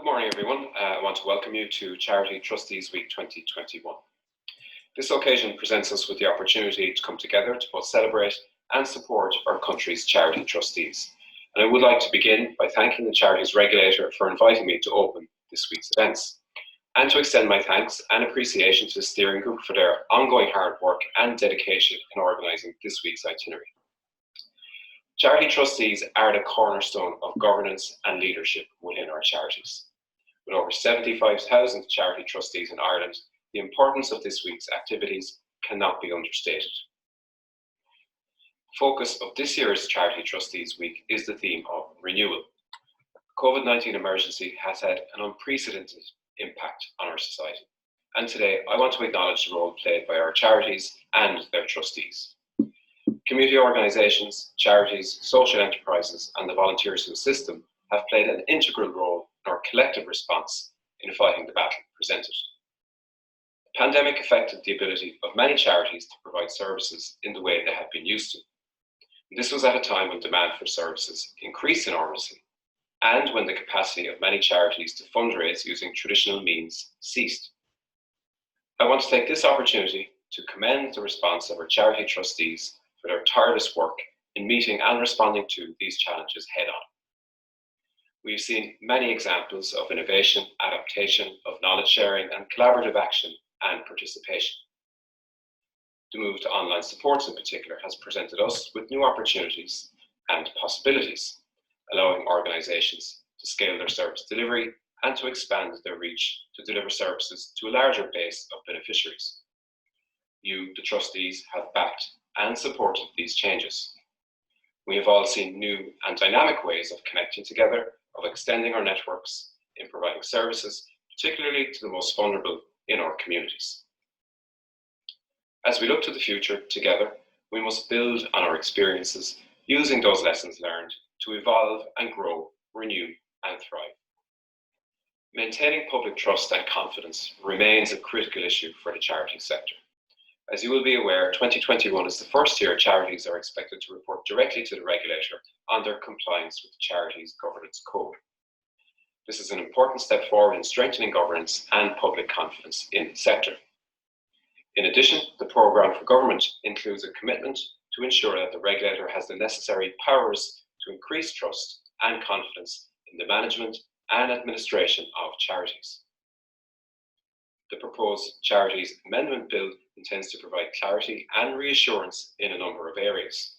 Good morning, everyone. I want to welcome you to Charity Trustees Week 2021. This occasion presents us with the opportunity to come together to both celebrate and support our country's charity trustees. And I would like to begin by thanking the Charities Regulator for inviting me to open this week's events, and to extend my thanks and appreciation to the steering group for their ongoing hard work and dedication in organising this week's itinerary. Charity trustees are the cornerstone of governance and leadership within our charities. With over 75,000 charity trustees in Ireland, the importance of this week's activities cannot be understated. The focus of this year's Charity Trustees Week is the theme of renewal. The COVID-19 emergency has had an unprecedented impact on our society, and today I want to acknowledge the role played by our charities and their trustees. Community organisations, charities, social enterprises and the volunteers who assist them have played an integral role in our collective response in fighting the battle presented. The pandemic affected the ability of many charities to provide services in the way they had been used to. This was at a time when demand for services increased enormously, and when the capacity of many charities to fundraise using traditional means ceased. I want to take this opportunity to commend the response of our charity trustees for their tireless work in meeting and responding to these challenges head-on. We've seen many examples of innovation, adaptation, of knowledge sharing and collaborative action and participation. The move to online supports in particular has presented us with new opportunities and possibilities, allowing organisations to scale their service delivery and to expand their reach to deliver services to a larger base of beneficiaries. You, the trustees, have backed and supported these changes. We have all seen new and dynamic ways of connecting together, of extending our networks in providing services, particularly to the most vulnerable in our communities. As we look to the future together, we must build on our experiences, using those lessons learned to evolve and grow, renew and thrive. Maintaining public trust and confidence remains a critical issue for the charity sector. As you will be aware, 2021 is the first year charities are expected to report directly to the regulator on their compliance with the Charities Governance Code. This is an important step forward in strengthening governance and public confidence in the sector. In addition, the programme for government includes a commitment to ensure that the regulator has the necessary powers to increase trust and confidence in the management and administration of charities. The proposed Charities Amendment Bill intends to provide clarity and reassurance in a number of areas.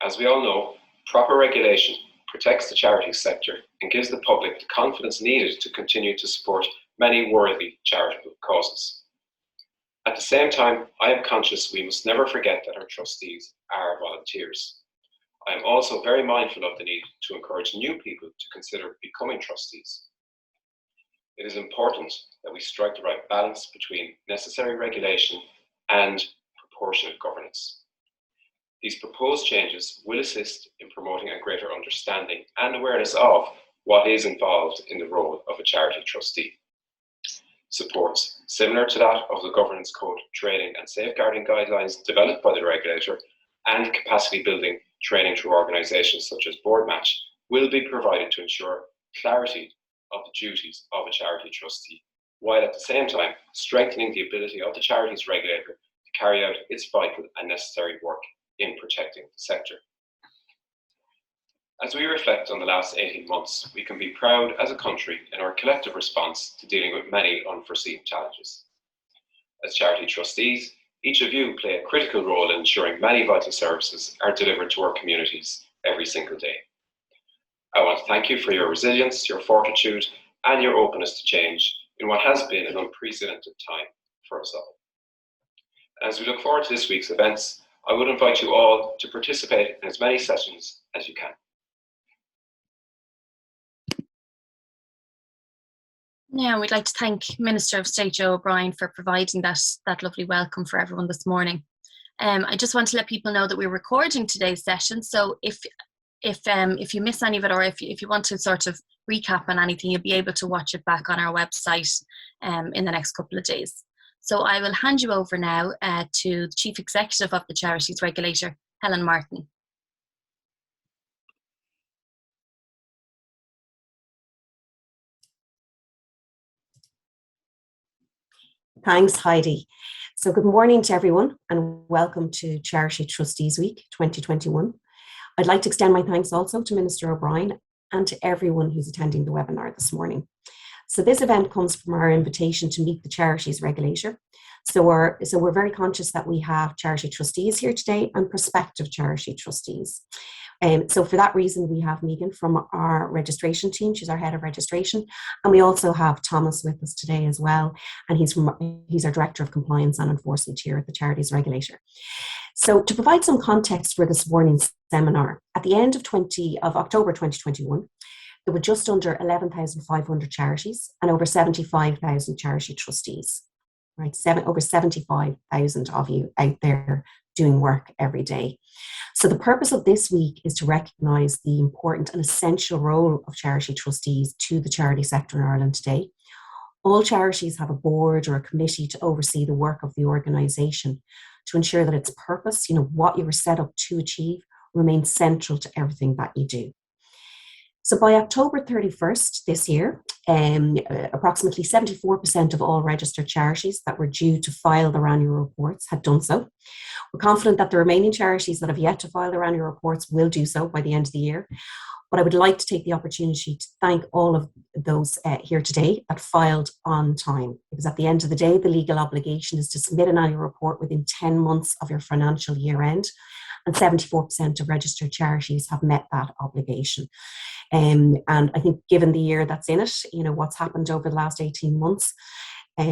As we all know, proper regulation protects the charity sector and gives the public the confidence needed to continue to support many worthy charitable causes. At the same time, I am conscious we must never forget that our trustees are volunteers. I am also very mindful of the need to encourage new people to consider becoming trustees. It is important that we strike the right balance between necessary regulation and proportionate governance. These proposed changes will assist in promoting a greater understanding and awareness of what is involved in the role of a charity trustee. Supports similar to that of the Governance Code training and safeguarding guidelines developed by the regulator and capacity building training through organisations such as Board Match will be provided to ensure clarity of the duties of a charity trustee, while at the same time strengthening the ability of the Charities Regulator to carry out its vital and necessary work in protecting the sector. As we reflect on the last 18 months, we can be proud as a country in our collective response to dealing with many unforeseen challenges. As charity trustees, each of you play a critical role in ensuring many vital services are delivered to our communities every single day. I want to thank you for your resilience, your fortitude, and your openness to change in what has been an unprecedented time for us all. As we look forward to this week's events, I would invite you all to participate in as many sessions as you can. Yeah, we'd like to thank Minister of State Joe O'Brien for providing that lovely welcome for everyone this morning. I just want to let people know that we're recording today's session, so if you miss any of it, or if you want to sort of recap on anything, you'll be able to watch it back on our website in the next couple of days. So I will hand you over now to the Chief Executive of the Charities Regulator, Helen Martin. Thanks, Heidi. So good morning to everyone and welcome to Charity Trustees Week 2021. I'd like to extend my thanks also to Minister O'Brien and to everyone who's attending the webinar this morning. So this event comes from our invitation to meet the Charities Regulator. So we're very conscious that we have charity trustees here today and prospective charity trustees. So for that reason, we have Megan from our registration team. She's our head of registration. And we also have Thomas with us today as well. And he's our Director of Compliance and Enforcement here at the Charities Regulator. So to provide some context for this morning's seminar, at the end of October 2021, there were just under 11,500 charities and over 75,000 charity trustees, right? Over 75,000 of you out there doing work every day. So the purpose of this week is to recognise the important and essential role of charity trustees to the charity sector in Ireland today. All charities have a board or a committee to oversee the work of the organisation to ensure that its purpose, what you were set up to achieve, remains central to everything that you do. So by October 31st this year, approximately 74% of all registered charities that were due to file their annual reports had done so. We're confident that the remaining charities that have yet to file their annual reports will do so by the end of the year. But I would like to take the opportunity to thank all of those here today that filed on time, because at the end of the day, the legal obligation is to submit an annual report within 10 months of your financial year end, and 74% of registered charities have met that obligation. And I think given the year that's in it, what's happened over the last 18 months, I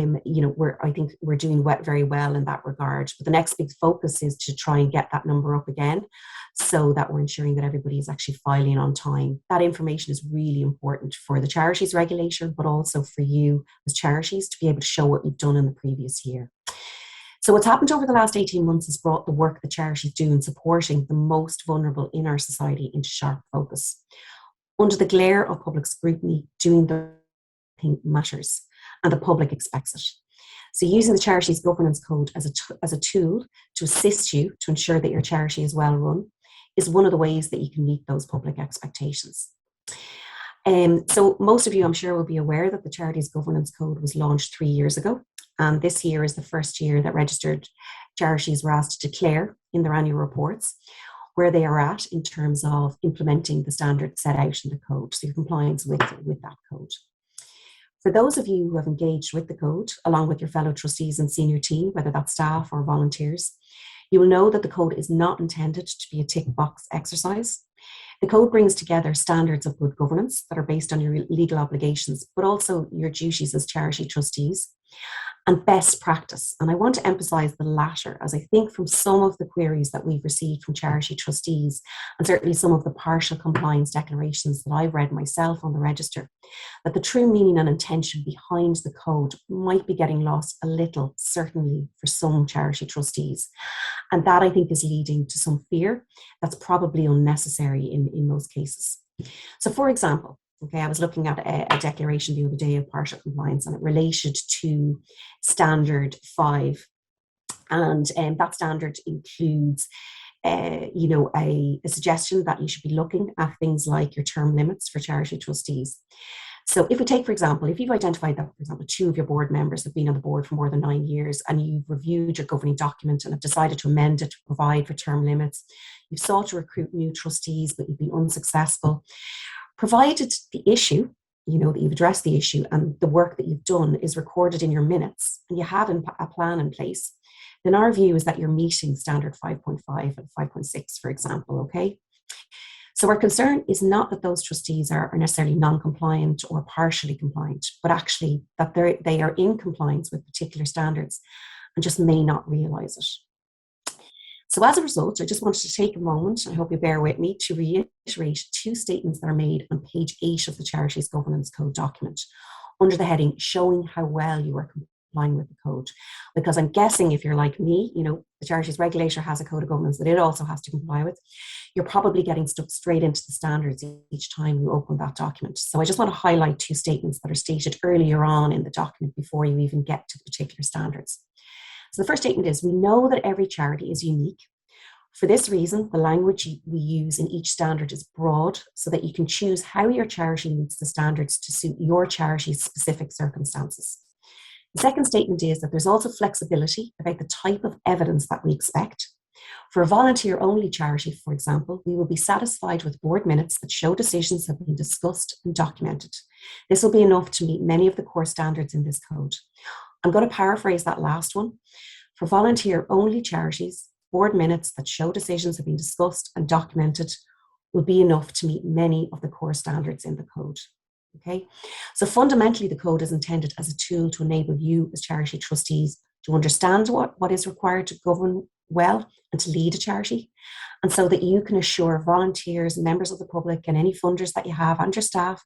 think we're doing very well in that regard. But the next big focus is to try and get that number up again so that we're ensuring that everybody is actually filing on time. That information is really important for the Charities Regulator, but also for you as charities to be able to show what you've done in the previous year. So what's happened over the last 18 months has brought the work that charities do in supporting the most vulnerable in our society into sharp focus. Under the glare of public scrutiny, doing the thing matters, and the public expects it. So using the Charities Governance Code as a tool to assist you to ensure that your charity is well run is one of the ways that you can meet those public expectations. So most of you, I'm sure, will be aware that the Charities Governance Code was launched 3 years ago. And this year is the first year that registered charities were asked to declare in their annual reports where they are at in terms of implementing the standards set out in the code, so your compliance with that code. For those of you who have engaged with the code, along with your fellow trustees and senior team, whether that's staff or volunteers, you will know that the code is not intended to be a tick box exercise. The code brings together standards of good governance that are based on your legal obligations, but also your duties as charity trustees, and best practice. And I want to emphasise the latter, as I think from some of the queries that we've received from charity trustees, and certainly some of the partial compliance declarations that I've read myself on the register, that the true meaning and intention behind the code might be getting lost a little, certainly for some charity trustees. And that, I think, is leading to some fear that's probably unnecessary in most cases. So for example, I was looking at a declaration the other day of partial compliance, and it related to standard 5. And that standard includes, a suggestion that you should be looking at things like your term limits for charity trustees. So if we take, for example, if you've identified that, for example, 2 of your board members have been on the board for more than 9 years, and you've reviewed your governing document and have decided to amend it to provide for term limits, you've sought to recruit new trustees, but you've been unsuccessful, provided the issue, that you've addressed the issue and the work that you've done is recorded in your minutes and you have a plan in place, then our view is that you're meeting standard 5.5 and 5.6, for example, okay? So our concern is not that those trustees are necessarily non-compliant or partially compliant, but actually that they are in compliance with particular standards and just may not realise it. So as a result, I just wanted to take a moment, I hope you bear with me, to reiterate 2 statements that are made on page 8 of the Charities Governance Code document under the heading showing how well you are complying with the code. Because I'm guessing if you're like me, the Charities Regulator has a code of governance that it also has to comply with. You're probably getting stuck straight into the standards each time you open that document. So I just want to highlight 2 statements that are stated earlier on in the document before you even get to the particular standards. So the first statement is, we know that every charity is unique. For this reason, the language we use in each standard is broad so that you can choose how your charity meets the standards to suit your charity's specific circumstances. The second statement is that there's also flexibility about the type of evidence that we expect. For a volunteer-only charity, for example, we will be satisfied with board minutes that show decisions have been discussed and documented. This will be enough to meet many of the core standards in this code. I'm going to paraphrase that last one. For volunteer-only charities, board minutes that show decisions have been discussed and documented will be enough to meet many of the core standards in the code. Okay, so fundamentally, the code is intended as a tool to enable you as charity trustees to understand what is required to govern well and to lead a charity, and so that you can assure volunteers, members of the public, and any funders that you have and your staff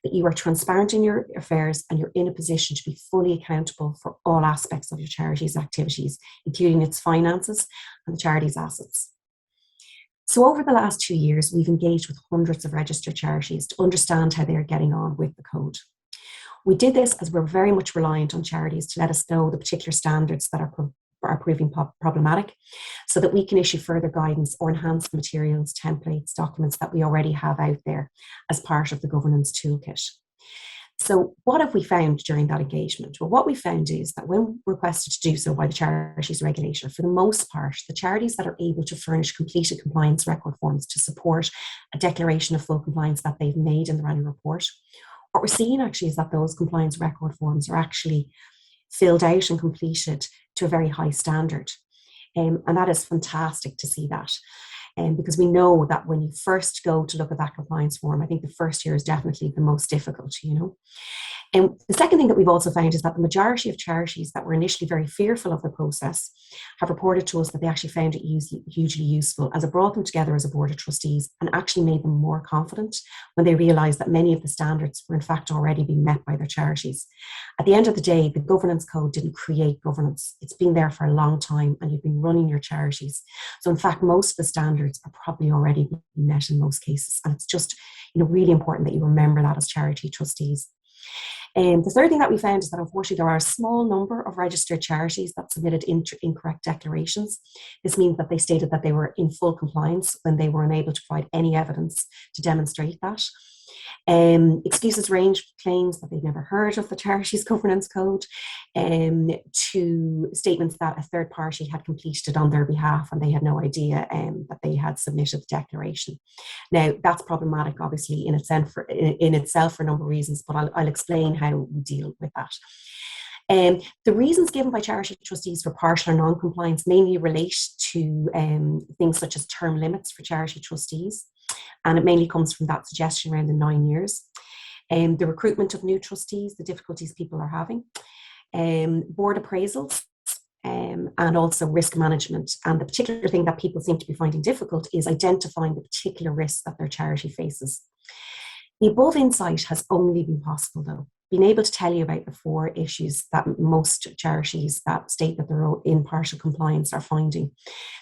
that you are transparent in your affairs and you're in a position to be fully accountable for all aspects of your charity's activities, including its finances and the charity's assets. So over the last 2 years, we've engaged with hundreds of registered charities to understand how they are getting on with the code. We did this as we're very much reliant on charities to let us know the particular standards that are proving problematic, so that we can issue further guidance or enhance the materials, templates, documents that we already have out there as part of the governance toolkit. So what have we found during that engagement? Well, what we found is that when requested to do so by the Charities Regulator, for the most part, the charities that are able to furnish completed compliance record forms to support a declaration of full compliance that they've made in their annual report, what we're seeing actually is that those compliance record forms are actually filled out and completed to a very high standard. And that is fantastic to see that. Because we know that when you first go to look at that compliance form, I think the first year is definitely the most difficult, And the second thing that we've also found is that the majority of charities that were initially very fearful of the process have reported to us that they actually found it hugely useful, as it brought them together as a board of trustees and actually made them more confident when they realised that many of the standards were in fact already being met by their charities. At the end of the day, the governance code didn't create governance. It's been there for a long time and you've been running your charities. So in fact, most of the standards are probably already being met in most cases. And it's just really important that you remember that as charity trustees. The third thing that we found is that unfortunately there are a small number of registered charities that submitted incorrect declarations. This means that they stated that they were in full compliance when they were unable to provide any evidence to demonstrate that. Excuses range from claims that they'd never heard of the Charities Governance Code to statements that a third party had completed it on their behalf and they had no idea that they had submitted the declaration. Now, that's problematic, obviously, in itself for a number of reasons, but I'll explain how we deal with that. The reasons given by charity trustees for partial or non-compliance mainly relate to things such as term limits for charity trustees. And it mainly comes from that suggestion around the 9 years. The recruitment of new trustees, the difficulties people are having, board appraisals, and also risk management. And the particular thing that people seem to be finding difficult is identifying the particular risks that their charity faces. The above insight has only been possible, though, being able to tell you about the 4 issues that most charities that state that they're in partial compliance are finding.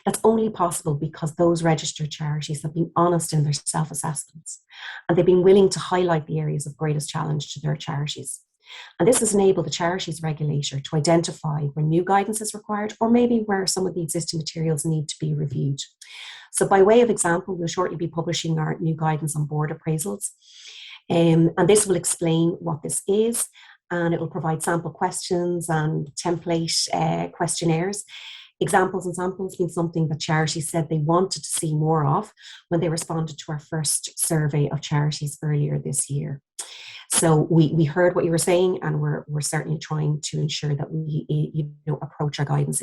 That's only possible because those registered charities have been honest in their self-assessments and they've been willing to highlight the areas of greatest challenge to their charities. And this has enabled the Charities Regulator to identify where new guidance is required or maybe where some of the existing materials need to be reviewed. So by way of example, we'll shortly be publishing our new guidance on board appraisals. And this will explain what this is, and it will provide sample questions and template questionnaires. Examples and samples mean something that charities said they wanted to see more of when they responded to our first survey of charities earlier this year. So we heard what you were saying, and we're certainly trying to ensure that we approach our guidance.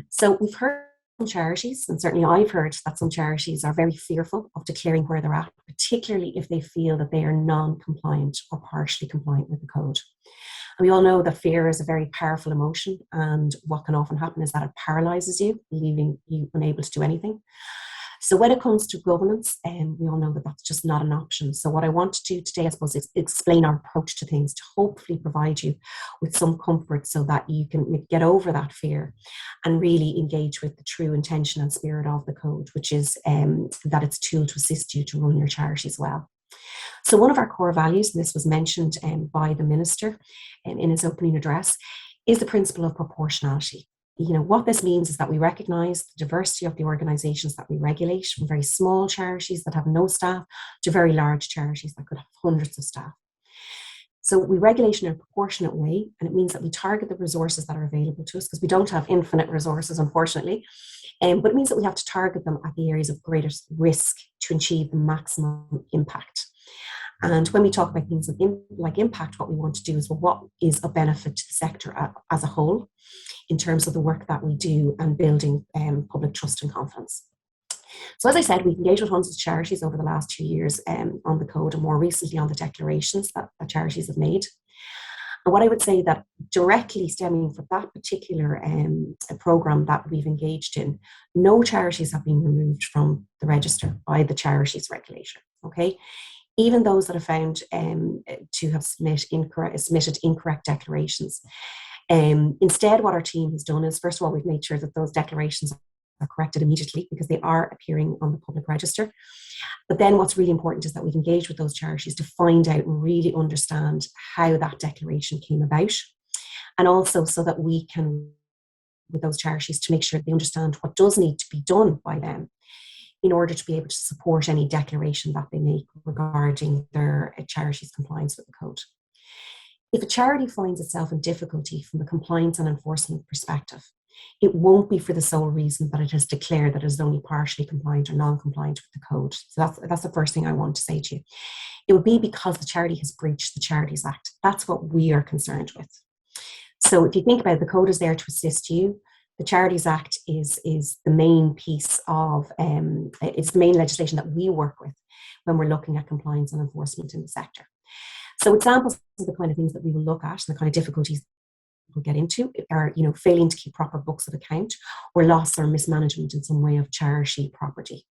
So we've heard some charities, and certainly I've heard that some charities are very fearful of declaring where they're at, particularly if they feel that they are non-compliant or partially compliant with the code. And we all know that fear is a very powerful emotion, and what can often happen is that it paralyzes you, leaving you unable to do anything. So when it comes to governance, we all know that that's just not an option. So what I want to do today, I suppose, is explain our approach to things to hopefully provide you with some comfort so that you can get over that fear and really engage with the true intention and spirit of the code, which is that it's a tool to assist you to run your charities well. So one of our core values, and this was mentioned by the Minister in his opening address, is the principle of proportionality. What this means is that we recognise the diversity of the organisations that we regulate, from very small charities that have no staff to very large charities that could have hundreds of staff. So we regulate in a proportionate way, and it means that we target the resources that are available to us, because we don't have infinite resources, unfortunately. But it means that we have to target them at the areas of greatest risk to achieve the maximum impact. And when we talk about things like impact, what we want to do is, well, what is a benefit to the sector as a whole in terms of the work that we do and building public trust and confidence. So as I said, we've engaged with hundreds of charities over the last 2 years on the code, and more recently on the declarations that charities have made. And what I would say that directly stemming from that particular programme that we've engaged in, no charities have been removed from the register by the Charities Regulator, okay? Even those that are found to have submitted incorrect declarations. Instead, what our team has done is, first of all, we've made sure that those declarations are corrected immediately, because they are appearing on the public register. But then what's really important is that we've engaged with those charities to find out and really understand how that declaration came about. And also so that we can, with those charities, to make sure they understand what does need to be done by them in order to be able to support any declaration that they make regarding their charity's compliance with the code. If a charity finds itself in difficulty from a compliance and enforcement perspective, it won't be for the sole reason that it has declared that it is only partially compliant or non-compliant with the code. So that's the first thing I want to say to you. It would be because the charity has breached the Charities Act. That's what we are concerned with. So if you think about it, the code is there to assist you. The Charities Act is the main piece of, it's the main legislation that we work with when we're looking at compliance and enforcement in the sector. So examples of the kind of things that we will look at, and the kind of difficulties we'll get into, are, failing to keep proper books of account, or loss or mismanagement in some way of charity property.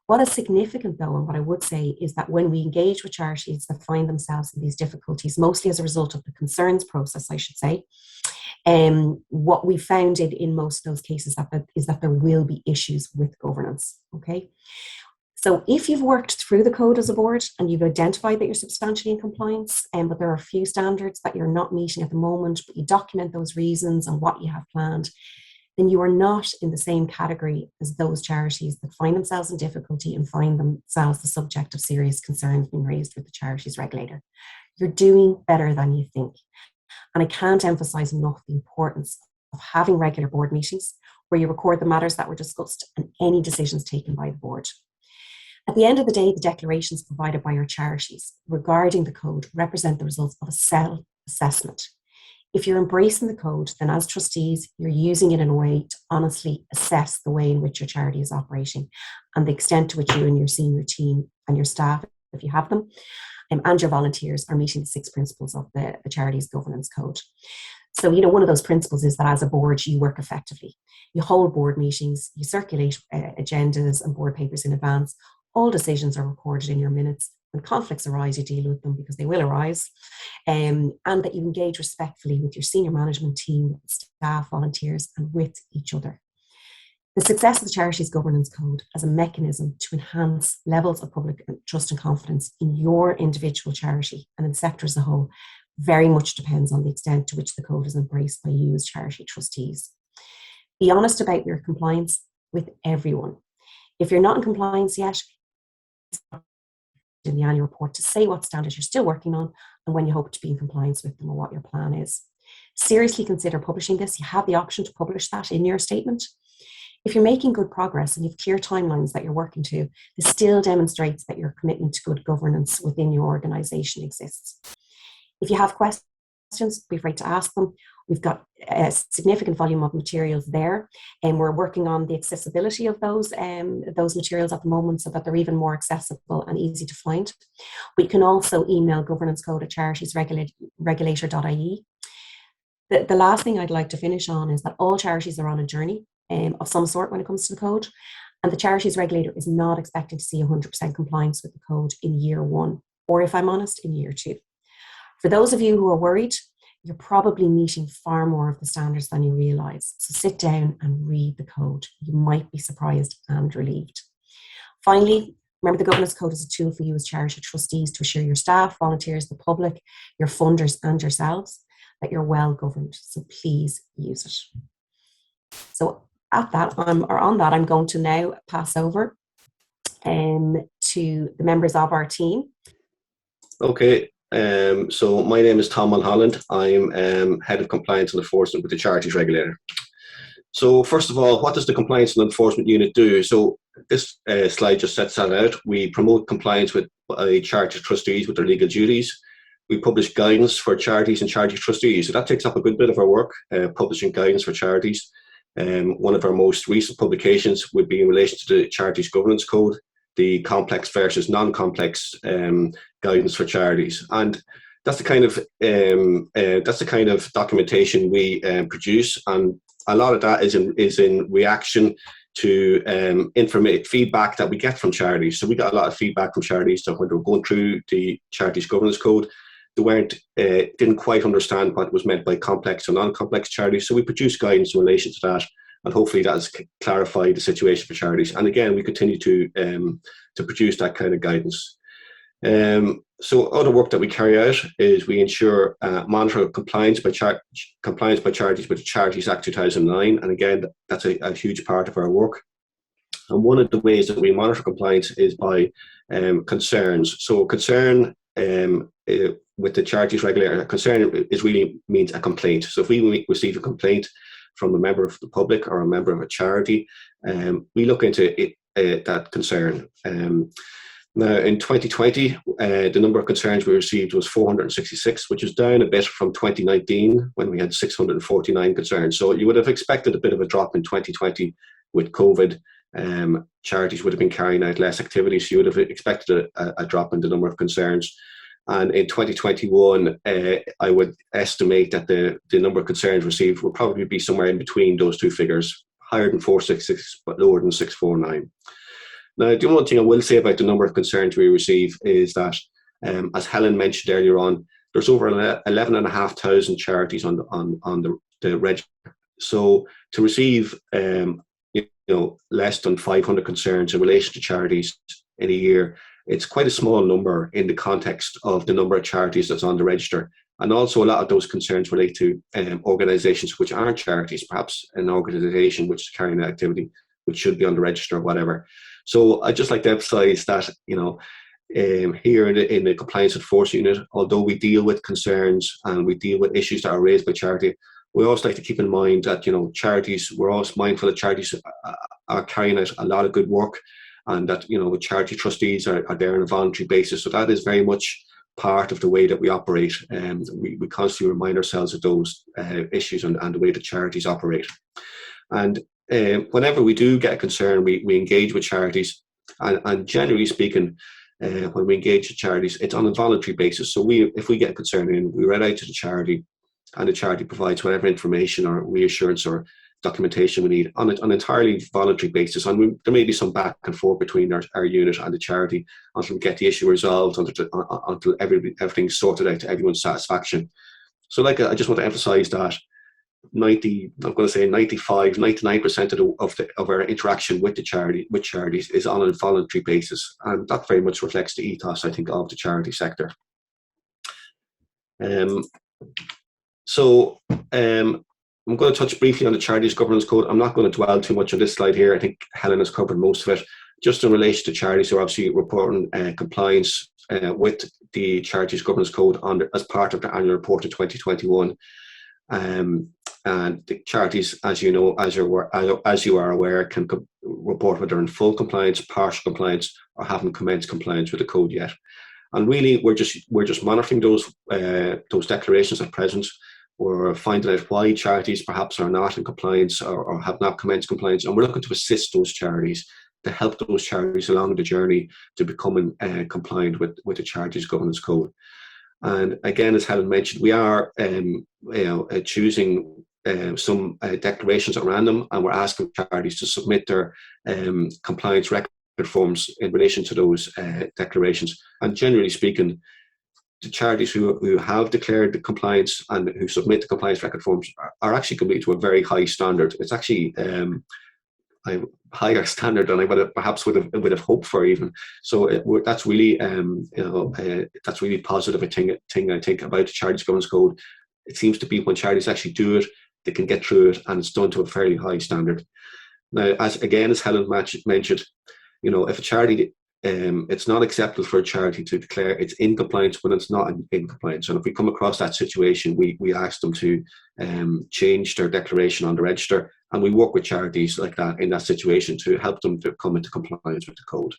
What is significant, though, and what I would say, is that when we engage with charities that find themselves in these difficulties, mostly as a result of the concerns process, I should say, what we found in most of those cases is that there will be issues with governance, okay? So if you've worked through the code as a board and you've identified that you're substantially in compliance, but there are a few standards that you're not meeting at the moment, but you document those reasons and what you have planned, then you are not in the same category as those charities that find themselves in difficulty and find themselves the subject of serious concerns being raised with the Charities Regulator. You're doing better than you think. And I can't emphasize enough the importance of having regular board meetings where you record the matters that were discussed and any decisions taken by the board. At the end of the day, the declarations provided by our charities regarding the code represent the results of a self-assessment. If you're embracing the code, then as trustees, you're using it in a way to honestly assess the way in which your charity is operating and the extent to which you and your senior team and your staff, if you have them, and your volunteers are meeting the 6 principles of the Charities Governance Code. So, one of those principles is that as a board, you work effectively. You hold board meetings, you circulate agendas and board papers in advance. All decisions are recorded in your minutes. When conflicts arise, you deal with them, because they will arise, and that you engage respectfully with your senior management team, staff, volunteers, and with each other. The success of the Charities Governance Code as a mechanism to enhance levels of public trust and confidence in your individual charity and in the sector as a whole very much depends on the extent to which the code is embraced by you as charity trustees. Be honest about your compliance with everyone. If you're not in compliance yet, in the annual report to say what standards you're still working on and when you hope to be in compliance with them, or what your plan is. Seriously consider publishing this. You have the option to publish that in your statement. If you're making good progress and you have clear timelines that you're working to, this still demonstrates that your commitment to good governance within your organisation exists. If you have questions, be afraid to ask them. We've got a significant volume of materials there, and we're working on the accessibility of those materials at the moment so that they're even more accessible and easy to find. But you can also email governancecode@charitiesregulator.ie. The last thing I'd like to finish on is that all charities are on a journey of some sort when it comes to the code, and the Charities Regulator is not expecting to see 100% compliance with the code in year 1, or if I'm honest, in year 2. For those of you who are worried, you're probably meeting far more of the standards than you realise. So sit down and read the code. You might be surprised and relieved. Finally, remember, the governance code is a tool for you as charity trustees to assure your staff, volunteers, the public, your funders and yourselves that you're well governed. So please use it. So on that, I'm going to now pass over to the members of our team. Okay, So my name is Tom Mulholland. I'm Head of Compliance and Enforcement with the Charities Regulator. So first of all, what does the Compliance and Enforcement Unit do? So this slide just sets that out. We promote compliance with charity trustees with their legal duties. We publish guidance for charities and charity trustees. So that takes up a good bit of our work, publishing guidance for charities. One of our most recent publications would be in relation to the Charities Governance Code, the complex versus non-complex guidance for charities, and that's the kind of documentation we produce, and a lot of that is in reaction to feedback that we get from charities. So we got a lot of feedback from charities that when they were going through the Charities Governance Code, they didn't quite understand what was meant by complex or non-complex charities. So we produce guidance in relation to that, and hopefully that has clarified the situation for charities. And again, we continue to produce that kind of guidance. So other work that we carry out is we ensure monitor compliance by charities with the Charities Act 2009, and again, that's a huge part of our work. And one of the ways that we monitor compliance is by concerns. So concern with the Charities Regulator, concern really means a complaint. So if we receive a complaint from a member of the public or a member of a charity, we look into that concern. Now, in 2020, the number of concerns we received was 466, which is down a bit from 2019 when we had 649 concerns. So you would have expected a bit of a drop in 2020 with COVID. Charities would have been carrying out less activities, so you would have expected a drop in the number of concerns. And in 2021, I would estimate that the number of concerns received will probably be somewhere in between those two figures, higher than 466, but lower than 649. Now, the only thing I will say about the number of concerns we receive is that, as Helen mentioned earlier on, there's over 11,500 charities on the register. So to receive less than 500 concerns in relation to charities in a year, it's quite a small number in the context of the number of charities that's on the register. And also a lot of those concerns relate to organisations which aren't charities, perhaps an organisation which is carrying out activity which should be on the register or whatever. So I'd just like to emphasise that, here in the Compliance Enforcement Unit, although we deal with concerns and we deal with issues that are raised by charity, we also like to keep in mind that, charities, we're always mindful that charities are carrying out a lot of good work, and that, charity trustees are there on a voluntary basis. So that is very much part of the way that we operate. We constantly remind ourselves of those issues and the way that charities operate. And whenever we do get a concern, we engage with charities, and generally speaking, when we engage with charities, it's on a voluntary basis. So if we get a concern in, we write out to the charity, and the charity provides whatever information or reassurance or documentation we need on an entirely voluntary basis. And there may be some back and forth between our unit and the charity until we get the issue resolved, until everything's sorted out to everyone's satisfaction. So I just want to emphasize that 99% of our interaction with charities is on a voluntary basis, and that very much reflects the ethos, I think, of the charity sector. I'm going to touch briefly on the Charities Governance Code. I'm not going to dwell too much on this slide here. I think Helen has covered most of it. Just in relation to charities who are obviously reporting compliance with the Charities Governance Code as part of the annual report in 2021. And the charities, as you are aware, can report whether they're in full compliance, partial compliance, or haven't commenced compliance with the code yet. And really, we're just monitoring those declarations at present. We're finding out why charities perhaps are not in compliance or have not commenced compliance, and we're looking to assist those charities, to help those charities along the journey to becoming compliant with the Charities Governance Code. And again, as Helen mentioned, we are choosing some declarations at random, and we're asking charities to submit their compliance record forms in relation to those declarations. And generally speaking, the charities who have declared the compliance and who submit the compliance record forms are actually committed to a very high standard. It's actually a higher standard than I would have hoped for even. So that's really that's really positive thing I think about the Charities Governance Code. It seems to be when charities actually do it, they can get through it, and it's done to a fairly high standard. Now, as Helen mentioned, if a charity it's not acceptable for a charity to declare it's in compliance when it's not in compliance. And if we come across that situation, we ask them to change their declaration on the register, and we work with charities like that in that situation to help them to come into compliance with the code.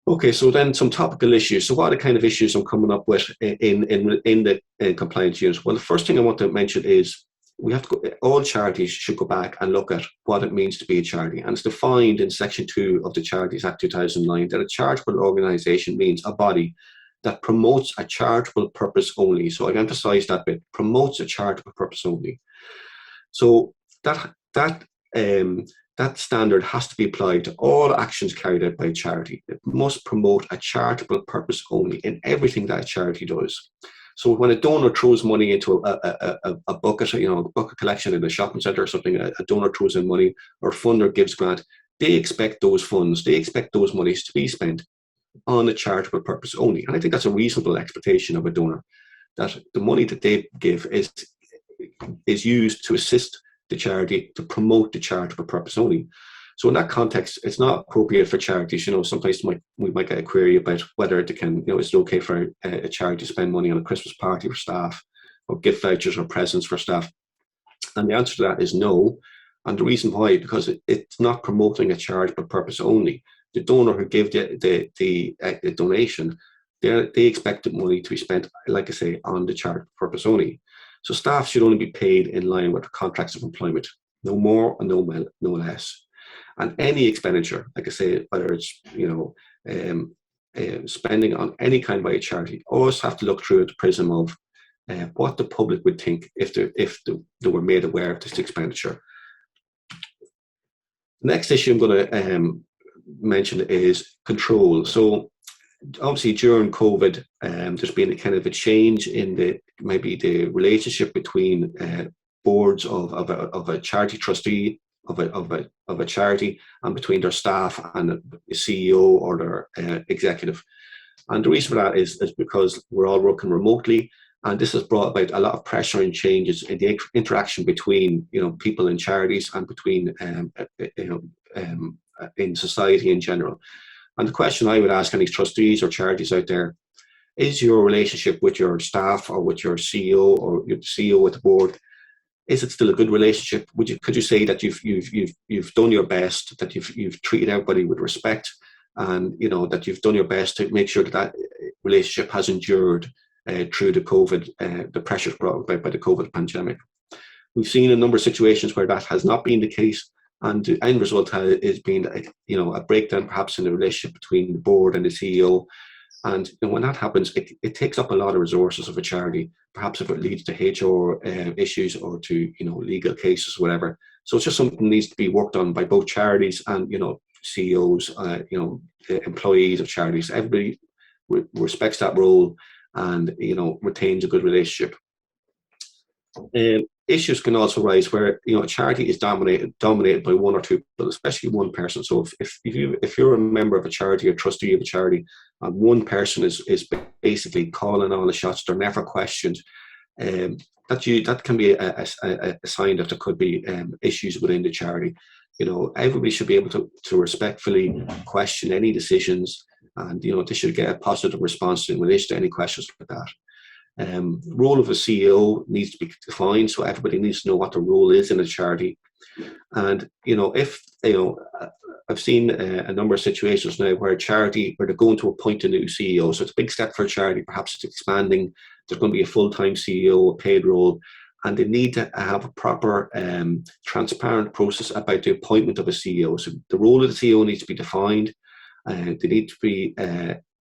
Okay, so then some topical issues. So what are the kind of issues I'm coming up with in the compliance unit? Well, the first thing I want to mention is we have to go, all charities should go back and look at what it means to be a charity. And it's defined in Section 2 of the Charities Act 2009 that a charitable organisation means a body that promotes a charitable purpose only. So I emphasise that bit, promotes a charitable purpose only. So that standard has to be applied to all actions carried out by a charity. It must promote a charitable purpose only in everything that a charity does. So when a donor throws money into a bucket, a bucket collection in a shopping centre or something, a donor throws in money, or a funder gives grant, they expect those funds, they expect those monies to be spent on a charitable purpose only. And I think that's a reasonable expectation of a donor, that the money that they give is used to assist the charity, to promote the charitable purpose only. So in that context, it's not appropriate for charities. Sometimes we might get a query about whether they can, is it okay for a charity to spend money on a Christmas party for staff, or gift vouchers or presents for staff? And the answer to that is no. And the reason why, because it's not promoting a charitable purpose only. The donor who gave the donation, they expect the money to be spent, like I say, on the charitable purpose only. So staff should only be paid in line with the contracts of employment, no more and no less. And any expenditure, like I say, whether it's spending on any kind by a charity, always have to look through the prism of what the public would think if they were made aware of this expenditure. The next issue I'm going to mention is control. So obviously during COVID, there's been a kind of a change in maybe the relationship between boards of a charity trustee of a charity, and between their staff and the CEO or their executive. And the reason for that is because we're all working remotely, and this has brought about a lot of pressure and changes in the interaction between people in charities and between in society in general. And the question I would ask any trustees or charities out there: is your relationship with your staff or with your CEO or your CEO with the board, is it still a good relationship? Could you say that you've done your best, that you've treated everybody with respect, and that you've done your best to make sure that relationship has endured through the COVID, the pressures brought about by the COVID pandemic? We've seen a number of situations where that has not been the case, and the end result has been a breakdown perhaps in the relationship between the board and the CEO. And when that happens, it takes up a lot of resources of a charity, perhaps if it leads to HR issues or to legal cases, whatever. So it's just something that needs to be worked on by both charities and CEOs, employees of charities. Everybody respects that role and retains a good relationship. Issues can also rise where a charity is dominated by one or two people, especially one person. So if you're a member of a charity or trustee of a charity, and one person is basically calling all the shots, they're never questioned, that can be a sign that there could be issues within the charity. Everybody should be able to respectfully question any decisions, and they should get a positive response in relation to any questions like that. Role of a CEO needs to be defined, so everybody needs to know what the role is in a charity. And I've seen a number of situations now where they're going to appoint a new CEO. So it's a big step for a charity. Perhaps it's expanding. There's going to be a full-time CEO, a paid role, and they need to have a proper, transparent process about the appointment of a CEO. So the role of the CEO needs to be defined. They need to be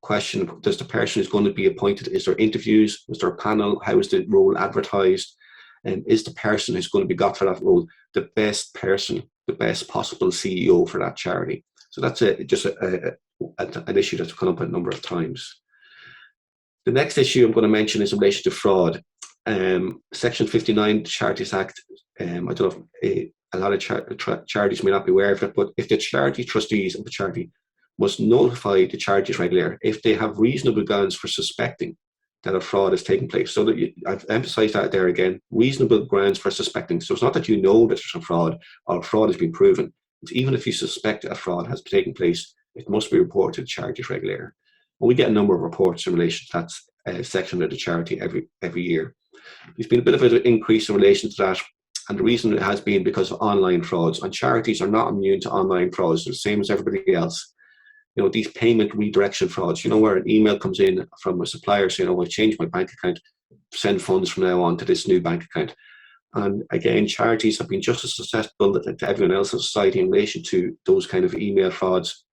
question: does the person who's going to be appointed, is there interviews, is there a panel, how is the role advertised, and is the person who's going to be got for that role the best person, the best possible CEO for that charity? So that's just an issue that's come up a number of times. The next issue I'm going to mention is in relation to fraud. Section 59 of the Charities Act, I don't know if a lot of charities may not be aware of it, but if the charity trustees of the charity must notify the Charities Regulator if they have reasonable grounds for suspecting that a fraud is taking place. So that I've emphasised that there again, reasonable grounds for suspecting. So it's not that that there's a fraud or a fraud has been proven. It's even if you suspect a fraud has taken place, it must be reported to the Charities Regulator. And we get a number of reports in relation to that section of the charity every year. There's been a bit of an increase in relation to that, and the reason it has been because of online frauds. And charities are not immune to online frauds, they're the same as everybody else. You know, these payment redirection frauds, you know, where an email comes in from a supplier saying, oh, I've changed my bank account, send funds from now on to this new bank account. And again, charities have been just as susceptible to everyone else in society in relation to those kind of email frauds.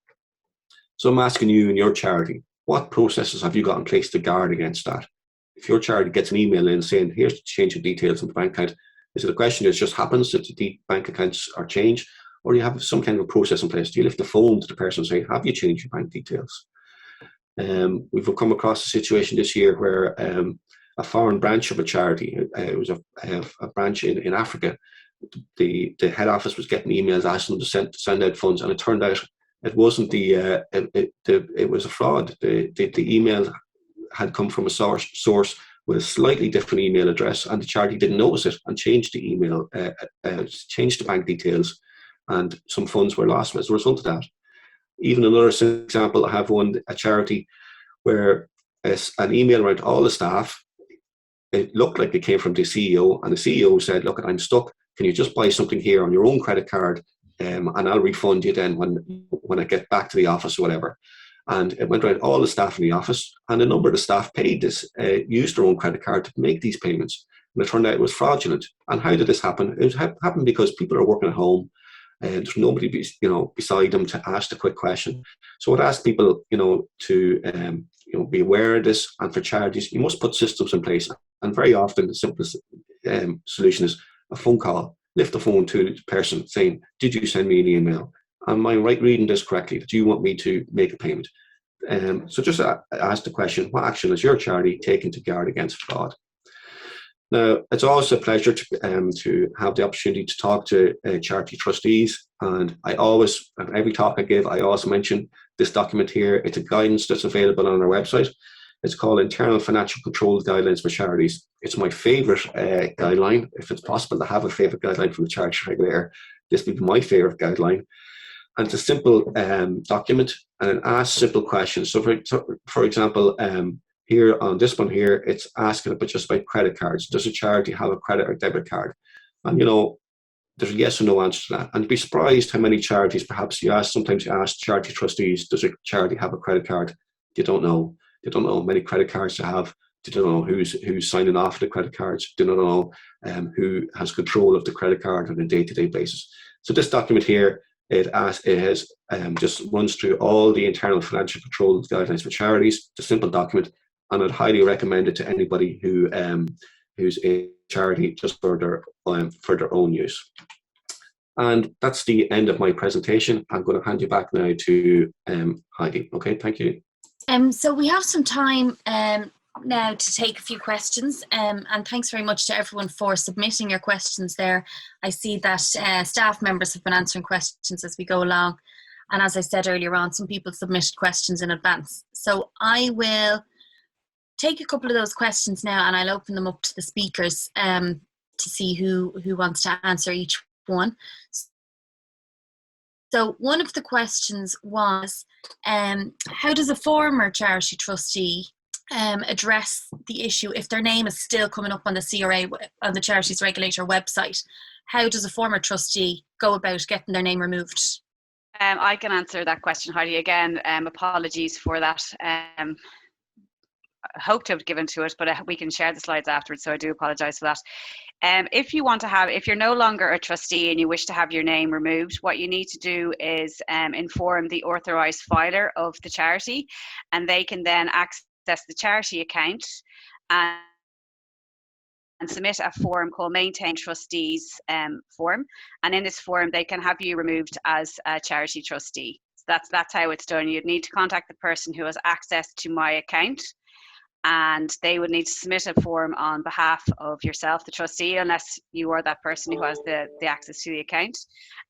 So I'm asking you and your charity, what processes have you got in place to guard against that? If your charity gets an email in saying, here's the change of details in the bank account, is it a question that just happens that the bank accounts are changed? Or do you have some kind of a process in place? Do you lift the phone to the person and say, have you changed your bank details? We've come across a situation this year where a foreign branch of a charity, it was a branch in Africa, the head office was getting emails asking them to send out funds, and it turned out it wasn't it was a fraud. The email had come from a source with a slightly different email address, and the charity didn't notice it and changed the email, changed the bank details, and some funds were lost as a result of that. Even another example, I have a charity where an email went to all the staff. It looked like it came from the CEO, and the CEO said, look, I'm stuck. Can you just buy something here on your own credit card, and I'll refund you then when I get back to the office or whatever. And it went around all the staff in the office, and a number of the staff paid this, used their own credit card to make these payments. And it turned out it was fraudulent. And how did this happen? It happened because people are working at home, and there's nobody beside them to ask the quick question. So I'd ask people, to be aware of this. And for charities, you must put systems in place. And very often the simplest solution is a phone call. Lift the phone to the person saying, did you send me an email? Am I right reading this correctly? Do you want me to make a payment? So just ask the question, what action is your charity taking to guard against fraud? Now, it's always a pleasure to have the opportunity to talk to charity trustees. And every talk I give, I also mention this document here. It's a guidance that's available on our website. It's called Internal Financial Control Guidelines for Charities. It's my favourite guideline. If it's possible to have a favourite guideline from the Charities Regulator, this would be my favourite guideline. And it's a simple document, and it asks simple questions. So for example, here on this one here, it's asking just about credit cards. Does a charity have a credit or debit card? And there's a yes or no answer to that. And you'd be surprised how many charities, perhaps sometimes you ask charity trustees, does a charity have a credit card? They don't know. They don't know how many credit cards they have. They don't know who's signing off the credit cards. They don't know who has control of the credit card on a day-to-day basis. So this document here, it just runs through all the internal financial control guidelines for charities. It's a simple document, and I'd highly recommend it to anybody who's a charity just for their own use. And that's the end of my presentation. I'm going to hand you back now to Heidi. Okay, thank you. So we have some time now to take a few questions, and thanks very much to everyone for submitting your questions there. I see that staff members have been answering questions as we go along, and as I said earlier on, some people submitted questions in advance. So I will take a couple of those questions now, and I'll open them up to the speakers to see who wants to answer each one. So one of the questions was, how does a former charity trustee address the issue if their name is still coming up on the CRA, on the Charities Regulator website? How does a former trustee go about getting their name removed? I can answer that question, Heidi. Again, apologies for that. I hope to have given to it, but we can share the slides afterwards, so I do apologise for that. If you're no longer a trustee and you wish to have your name removed, what you need to do is inform the authorised filer of the charity, and they can then access the charity account and submit a form called Maintain Trustees form. And in this form, they can have you removed as a charity trustee. So that's how it's done. You'd need to contact the person who has access to my account, and they would need to submit a form on behalf of yourself, the trustee, unless you are that person who has the access to the account,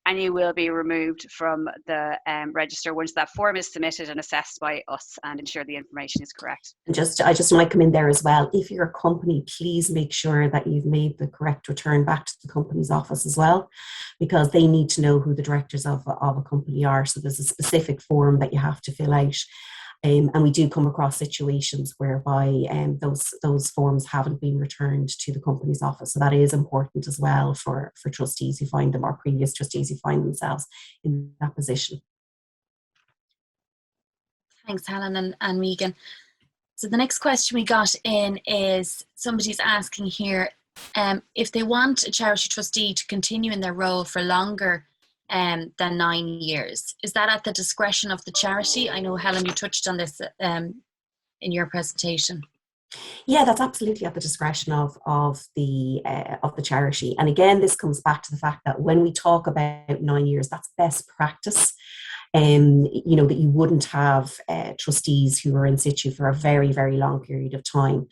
and you will be removed from the register once that form is submitted and assessed by us and ensure the information is correct. And I just might come in there as well. If you're a company, please make sure that you've made the correct return back to the company's office as well, because they need to know who the directors of a company are. So there's a specific form that you have to fill out. And we do come across situations whereby those forms haven't been returned to the company's office. So that is important as well for trustees who find them, or previous trustees who find themselves in that position. Thanks, Helen and Megan. So the next question we got in is, somebody's asking here, if they want a charity trustee to continue in their role for longer than 9 years, is that at the discretion of the charity? I know, Helen, you touched on this in your presentation. Yeah, that's absolutely at the discretion of the charity. And again, this comes back to the fact that when we talk about 9 years, that's best practice. You know, that you wouldn't have trustees who are in situ for a very, very long period of time.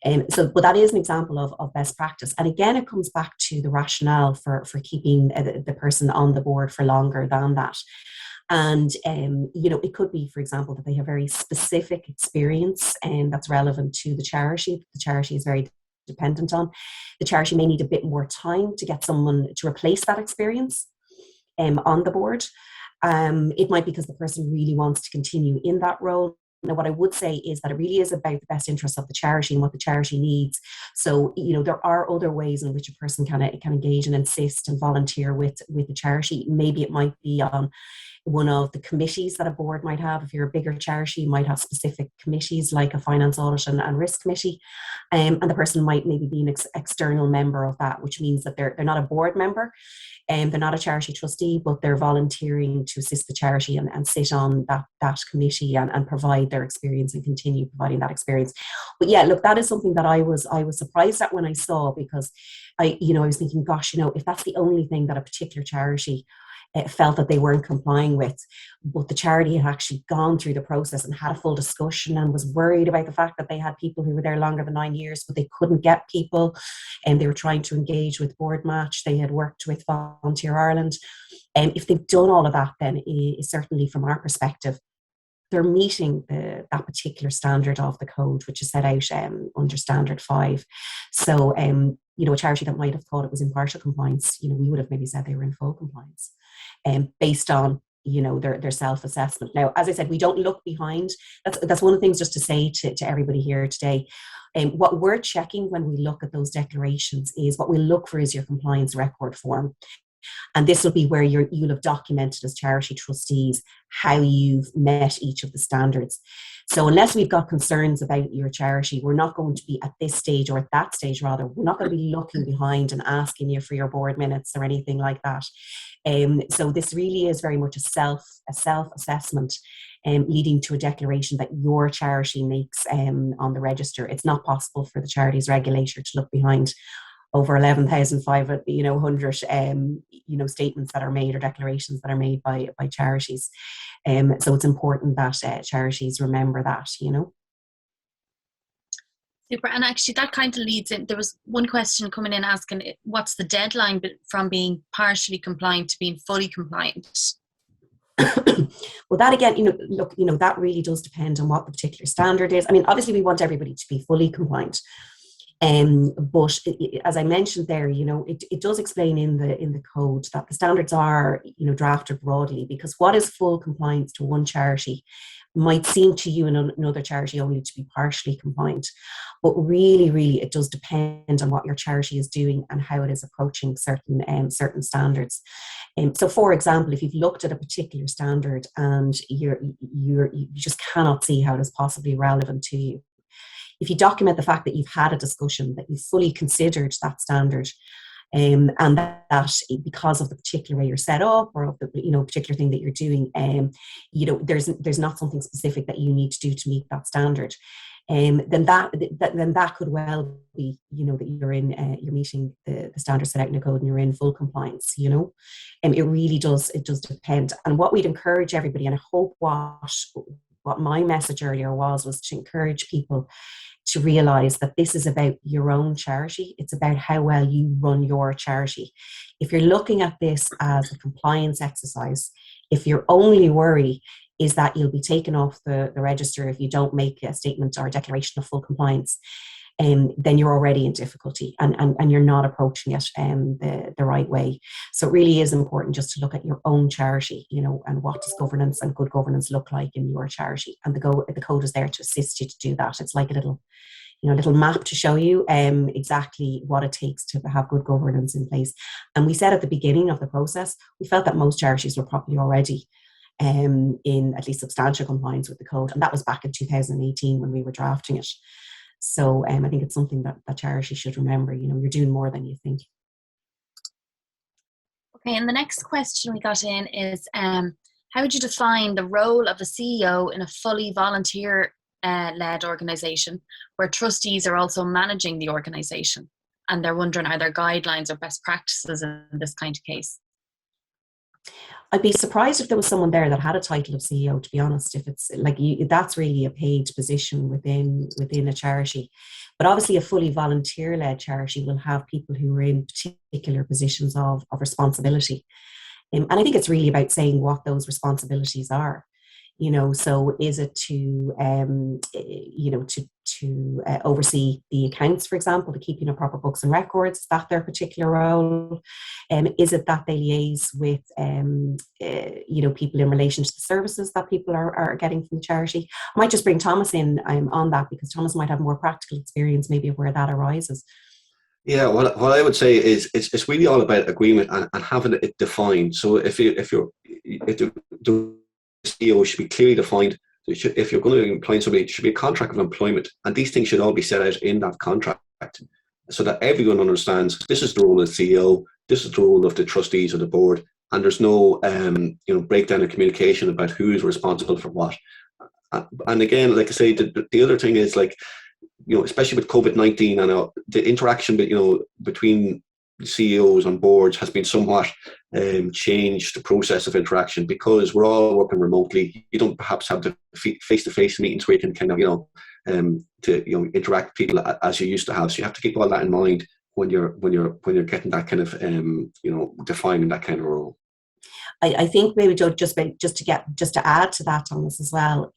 But that is an example of best practice. And again, it comes back to the rationale for keeping the person on the board for longer than that. And, you know, it could be, for example, that they have very specific experience and that's relevant to the charity. The charity is very dependent on. The charity may need a bit more time to get someone to replace that experience on the board. It might be because the person really wants to continue in that role. Now, what I would say is that it really is about the best interests of the charity and what the charity needs. So, you know, there are other ways in which a person can engage and insist and volunteer with the charity. Maybe it might be on one of the committees that a board might have. If you're a bigger charity, you might have specific committees like a finance, audit and risk committee. And the person might maybe be an external member of that, which means that they're not a board member. They're not a charity trustee, but they're volunteering to assist the charity and sit on that committee and provide their experience and continue providing that experience. But yeah, look, that is something that I was surprised at when I saw, because I was thinking, gosh, you know, if that's the only thing that a particular charity felt that they weren't complying with, but the charity had actually gone through the process and had a full discussion and was worried about the fact that they had people who were there longer than 9 years, but they couldn't get people, and they were trying to engage with Board Match. They had worked with Volunteer Ireland. And if they've done all of that, then certainly from our perspective, they're meeting that particular standard of the code, which is set out under Standard 5. So, you know, a charity that might have thought it was in partial compliance, you know, we would have maybe said they were in full compliance, based on, you know, their self-assessment. Now, as I said, we don't look behind. That's one of the things just to say to everybody here today. What we're checking when we look at those declarations is, what we look for is your compliance record form. And this will be where you'll have documented as charity trustees how you've met each of the standards. So unless we've got concerns about your charity, we're not going to be at this stage, or at that stage rather, we're not going to be looking behind and asking you for your board minutes or anything like that. So this really is very much a self-assessment, leading to a declaration that your charity makes on the register. It's not possible for the Charities Regulator to look behind over 11,500, statements that are made or declarations that are made by charities. So it's important that charities remember that, you know. Super. And actually that kind of leads in, there was one question coming in asking, what's the deadline from being partially compliant to being fully compliant? Well, that again, that really does depend on what the particular standard is. I mean, obviously we want everybody to be fully compliant. But as I mentioned there, you know, it does explain in the code that the standards are, you know, drafted broadly, because what is full compliance to one charity might seem to you and another charity only to be partially compliant. But really, it does depend on what your charity is doing and how it is approaching certain standards. So, for example, if you've looked at a particular standard and you just cannot see how it is possibly relevant to you, if you document the fact that you've had a discussion, that you've fully considered that standard, and that because of the particular way you're set up, or of the particular thing that you're doing, there's not something specific that you need to do to meet that standard, then that could well be, you know, that you're meeting the standards set out in the code and you're in full compliance, you know. And it really does depend. And what we'd encourage everybody, and I hope what my message earlier was to encourage people to realize that this is about your own charity. It's about how well you run your charity. If you're looking at this as a compliance exercise, if your only worry is that you'll be taken off the register if you don't make a statement or a declaration of full compliance, then you're already in difficulty, and you're not approaching it the right way. So it really is important just to look at your own charity, and what does governance and good governance look like in your charity. And the code is there to assist you to do that. It's like a little map to show you exactly what it takes to have good governance in place. And we said at the beginning of the process, we felt that most charities were probably already in at least substantial compliance with the code. And that was back in 2018 when we were drafting it. So I think it's something that charities should remember. You're doing more than you think. Okay, and the next question we got in is, how would you define the role of a CEO in a fully volunteer-led organisation where trustees are also managing the organisation? And they're wondering, are there guidelines or best practices in this kind of case? I'd be surprised if there was someone there that had a title of CEO, to be honest. If it's like that's really a paid position within a charity. But obviously a fully volunteer-led charity will have people who are in particular positions of responsibility. And I think it's really about saying what those responsibilities are. So is it to oversee the accounts, for example, to keep proper books and records? Is that their particular role? Is it that they liaise with people in relation to the services that people are getting from the charity? I might just bring Thomas in on that, because Thomas might have more practical experience maybe of where that arises. Yeah, what I would say is it's really all about agreement and having it defined. So if the CEO should be clearly defined. If you're going to employ somebody, it should be a contract of employment, and these things should all be set out in that contract, so that everyone understands this is the role of the CEO, this is the role of the trustees or the board, and there's no breakdown of communication about who is responsible for what. And again, like I say, the other thing is, like, especially with COVID-19 and the interaction between CEOs on boards has been somewhat changed, the process of interaction, because we're all working remotely. You don't perhaps have the face-to-face meetings where you can kind of interact with people as you used to have. So you have to keep all that in mind when you're getting that kind of defining that kind of role. I think maybe just to add to that, Thomas, as well,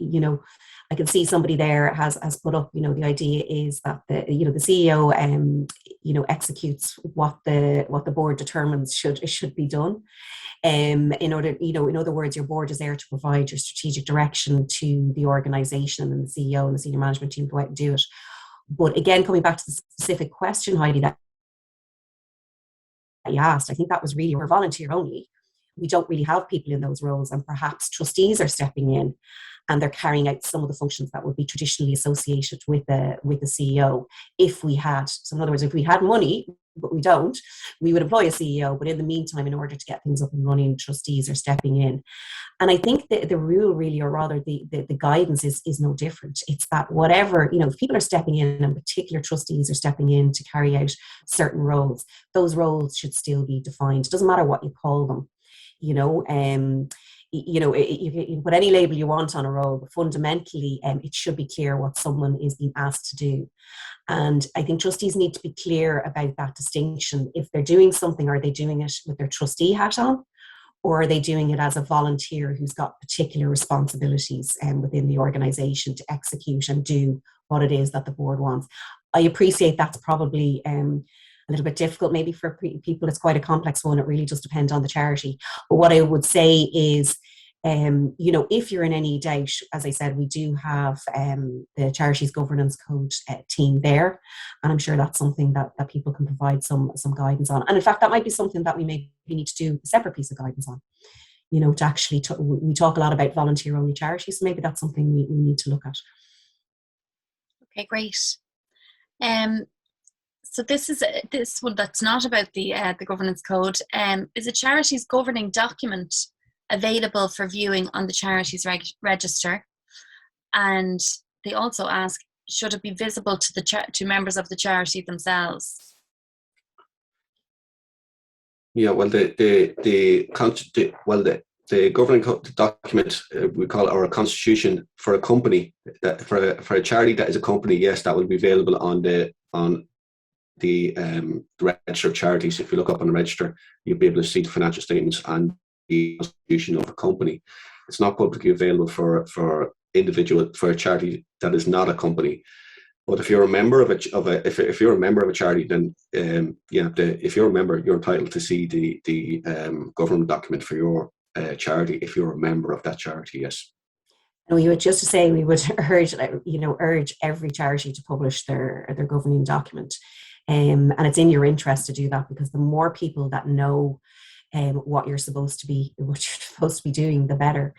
I can see somebody there has put up, the idea is that the CEO executes what the board determines should be done. In other words, your board is there to provide your strategic direction to the organisation, and the CEO and the senior management team go out and do it. But again, coming back to the specific question, Heidi, that you asked, I think that was really, we're volunteer only. We don't really have people in those roles, and perhaps trustees are stepping in and they're carrying out some of the functions that would be traditionally associated with the CEO. If we had, so in other words, if we had money, but we don't, we would employ a CEO. But in the meantime, in order to get things up and running, trustees are stepping in. And I think the rule really, or rather the guidance is no different. It's that whatever, if people are stepping in, and particular trustees are stepping in to carry out certain roles, those roles should still be defined. It doesn't matter what you call them. You can put any label you want on a role, but fundamentally it should be clear what someone is being asked to do. And I think trustees need to be clear about that distinction. If they're doing something, are they doing it with their trustee hat on, or are they doing it as a volunteer who's got particular responsibilities within the organisation to execute and do what it is that the board wants? I appreciate that's probably a little bit difficult maybe for people. It's quite a complex one. It really just depends on the charity. But what I would say is, if you're in any doubt, as I said, we do have the Charities Governance Code team there, and I'm sure that's something that people can provide some guidance on. And in fact, that might be something that we maybe need to do a separate piece of guidance on. To actually we talk a lot about volunteer-only charities, so maybe that's something we need to look at. Okay, great. So this one that's not about the governance code. Is a charity's governing document available for viewing on the Charities Register? And they also ask, should it be visible to members of the charity themselves? Yeah, well, the the governing document, we call it our constitution for a company, that for a charity that is a company, yes, that will be available on the register of charities. If you look up on the register, you'll be able to see the financial statements and the constitution of a company. It's not publicly available for a charity that is not a company. But if you're a member of if you're a member of a charity, then if you're a member, you're entitled to see the government document for your charity if you're a member of that charity. Yes. And we would just to say we would urge every charity to publish their governing document, and it's in your interest to do that, because the more people that know what you're supposed to be doing, the better.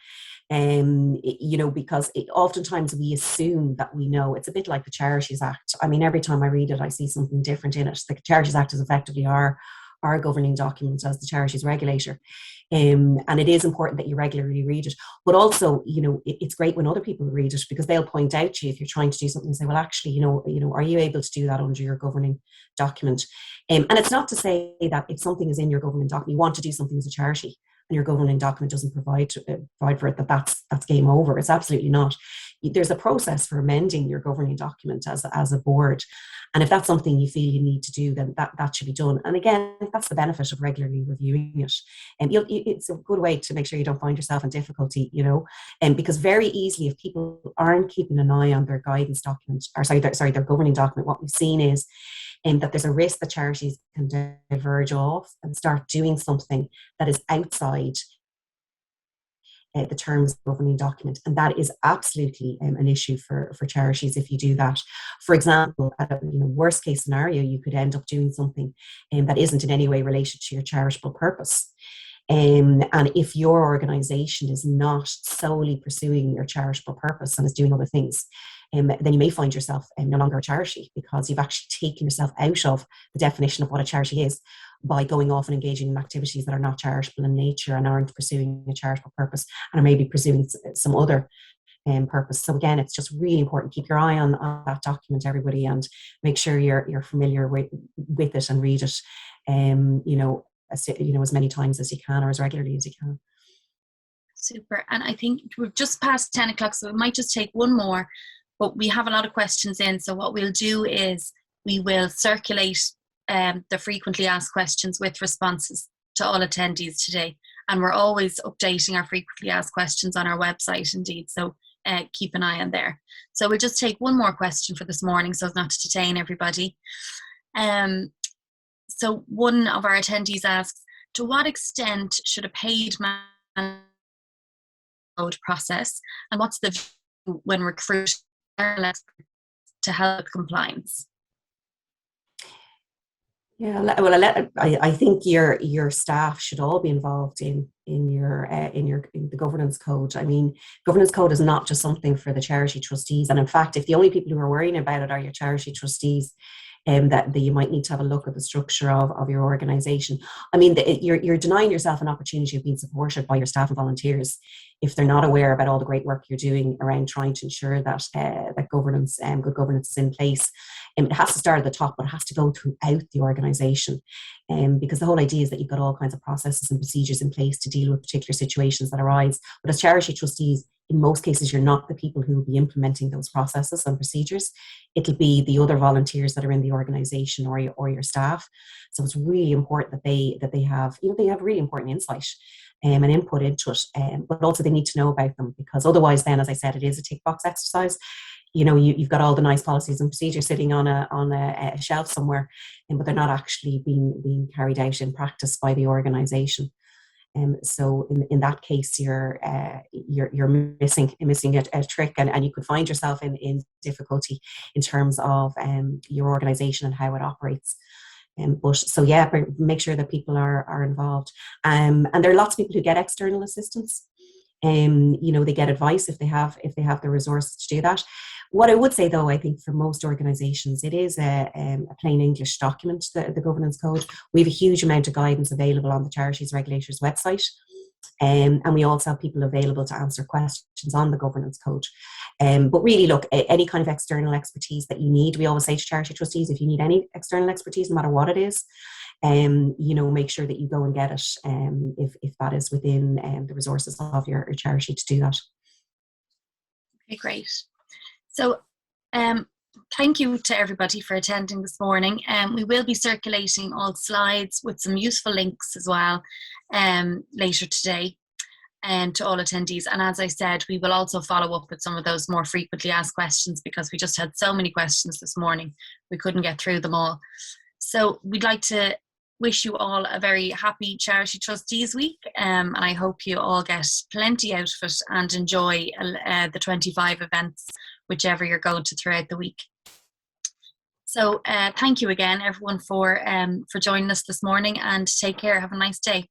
Because oftentimes we assume that we know. It's a bit like the Charities Act. I mean, every time I read it, I see something different in it. The Charities Act is effectively our governing document as the Charities Regulator. And it is important that you regularly read it. But also, it's great when other people read it, because they'll point out to you if you're trying to do something and say, well, actually, are you able to do that under your governing document? And it's not to say that if something is in your governing document, you want to do something as a charity, and your governing document doesn't provide for it, that's game over. It's absolutely not. There's a process for amending your governing document as a board. And if that's something you feel you need to do, then that should be done. And again, that's the benefit of regularly reviewing it. And it's a good way to make sure you don't find yourself in difficulty, because very easily, if people aren't keeping an eye on their guidance document, their governing document, what we've seen is that there's a risk that charities can diverge off and start doing something that is outside the terms of the governing document. And that is absolutely an issue for charities if you do that. For example, at a worst case scenario, you could end up doing something that isn't in any way related to your charitable purpose. And if your organisation is not solely pursuing your charitable purpose and is doing other things, then you may find yourself no longer a charity, because you've actually taken yourself out of the definition of what a charity is by going off and engaging in activities that are not charitable in nature and aren't pursuing a charitable purpose and are maybe pursuing some other purpose. So again, it's just really important. Keep your eye on that document, everybody, and make sure you're familiar with it and read it, as many times as you can, or as regularly as you can. Super. And I think we've just passed 10 o'clock, so we might just take one more, but we have a lot of questions in. So what we'll do is we will circulate the frequently asked questions with responses to all attendees today. And we're always updating our frequently asked questions on our website indeed. So keep an eye on there. So we'll just take one more question for this morning so as not to detain everybody. So one of our attendees asks, to what extent should a paid man process, and what's the view when recruiting to help compliance? Yeah, well, I think your staff should all be involved in the governance code. I mean, governance code is not just something for the charity trustees, and in fact, if the only people who are worrying about it are your charity trustees, that you might need to have a look at the structure of your organisation. I mean, you're denying yourself an opportunity of being supported by your staff and volunteers if they're not aware about all the great work you're doing around trying to ensure that that governance, good governance, is in place. It has to start at the top, but it has to go throughout the organisation, because the whole idea is that you've got all kinds of processes and procedures in place to deal with particular situations that arise. But as charity trustees, in most cases, you're not the people who will be implementing those processes and procedures. It'll be the other volunteers that are in the organisation or your staff. So it's really important that they have really important insight and input into it. But also they need to know about them, because otherwise, then, as I said, it is a tick box exercise. You've got all the nice policies and procedures sitting on a shelf somewhere, but they're not actually being carried out in practice by the organisation. So in that case, you're missing a trick, and you could find yourself in difficulty in terms of your organisation and how it operates. But make sure that people are involved. And there are lots of people who get external assistance. They get advice if they have the resources to do that. What I would say, though, I think for most organisations, it is a plain English document, the governance code. We have a huge amount of guidance available on the Charities Regulator's website. And we also have people available to answer questions on the governance code. But really, look, any kind of external expertise that you need, we always say to charity trustees, if you need any external expertise, no matter what it is, make sure that you go and get it if that is within the resources of your charity to do that. Okay, great. So thank you to everybody for attending this morning. We will be circulating all slides with some useful links as well later today to all attendees. And as I said, we will also follow up with some of those more frequently asked questions, because we just had so many questions this morning, we couldn't get through them all. So we'd like to wish you all a very happy Charity Trustees Week, and I hope you all get plenty out of it and enjoy the 25 events, whichever you're going to throughout the week. So thank you again, everyone, for joining us this morning, and take care. Have a nice day.